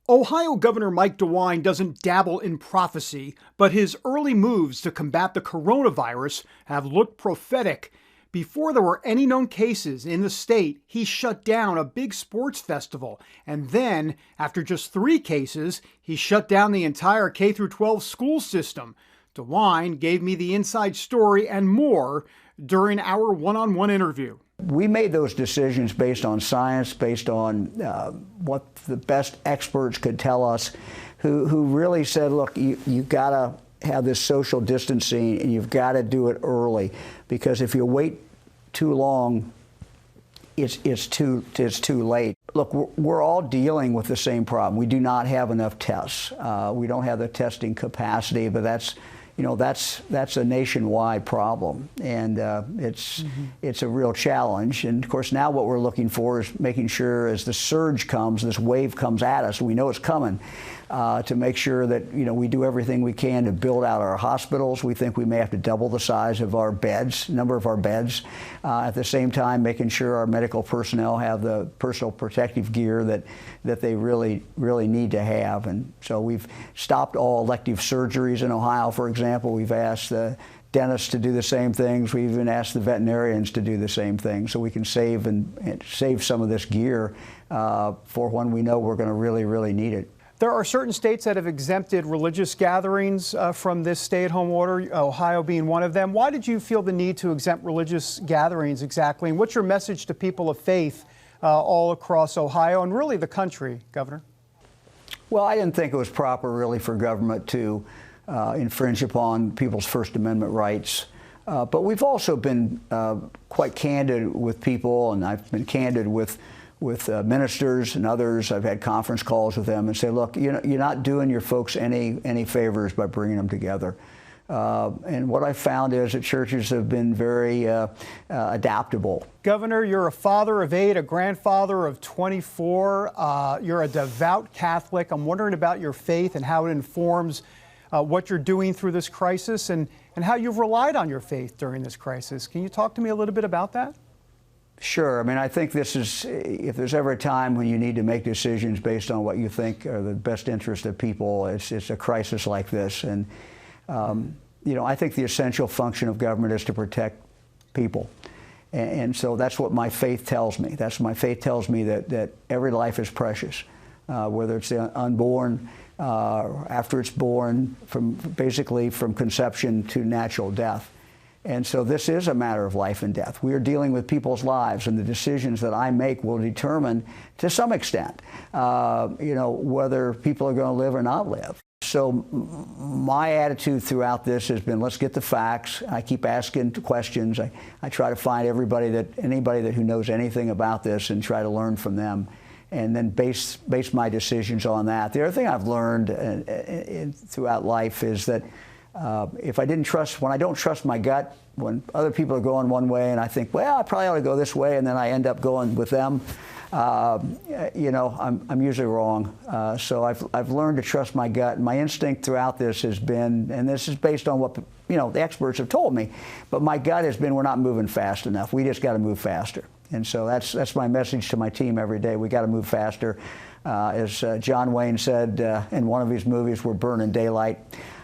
Ohio Governor Mike DeWine doesn't dabble in prophecy, but his early moves to combat the coronavirus have looked prophetic. Before there were any known cases in the state, he shut down a big sports festival. And then, after just 3 cases, he shut down the entire K-12 school system. DeWine gave me the inside story and more during our one-on-one interview. We made those decisions based on science, based on what the best experts could tell us, who really said, look, you've got to have this social distancing and you've got to do it early, because if you wait too long, it's too late. Look, we're all dealing with the same problem. We do not have enough tests. We don't have the testing capacity, but that's a nationwide problem, and it's a real challenge. And of course, now what we're looking for is making sure, as the surge comes, this wave comes at us, we know it's coming, to make sure that we do everything we can to build out our hospitals. We think we may have to double the size of our beds, number of our beds. At the same time, making sure our medical personnel have the personal protective gear that they really need to have. And so we've stopped all elective surgeries in Ohio, for example. We've asked the dentists to do the same things. We've even asked the veterinarians to do the same thing, so we can save some of this gear for when we know we're going to really need it. There are certain states that have exempted religious gatherings from this stay-at-home order, Ohio being one of them. Why did you feel the need to exempt religious gatherings exactly? And what's your message to people of faith all across Ohio and really the country, Governor? Well, I didn't think it was proper really for government to infringe upon people's First Amendment rights. But we've also been quite candid with people, and I've been candid with ministers and others. I've had conference calls with them and say, look, you're not doing your folks any favors by bringing them together. And what I found is that churches have been very adaptable. Governor, you're a father of 8, a grandfather of 24. You're a devout Catholic. I'm wondering about your faith and how it informs what you're doing through this crisis and how you've relied on your faith during this crisis. Can you talk to me a little bit about that? Sure. I mean, I think this is, if there's ever a time when you need to make decisions based on what you think are the best interest of people, it's a crisis like this. And, I think the essential function of government is to protect people. And so that's what my faith tells me. My faith tells me that every life is precious, whether it's the unborn, after it's born, basically from conception to natural death. And so this is a matter of life and death. We are dealing with people's lives, and the decisions that I make will determine, to some extent, whether people are going to live or not live. So my attitude throughout this has been, let's get the facts. I keep asking questions. I try to find anybody who knows anything about this and try to learn from them, and then base my decisions on that. The other thing I've learned throughout life is that when I don't trust my gut, when other people are going one way and I think, well, I probably ought to go this way, and then I end up going with them, I'm usually wrong. So I've learned to trust my gut. And my instinct throughout this has been, and this is based on what the experts have told me, but my gut has been, we're not moving fast enough. We just got to move faster. And so that's my message to my team every day. We got to move faster. As John Wayne said in one of his movies, we're burning daylight.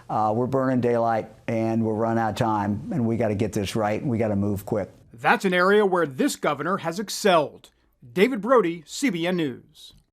We're burning daylight, and we're running out of time, and we got to get this right, and we got to move quick. That's an area where this governor has excelled. David Brody, CBN News.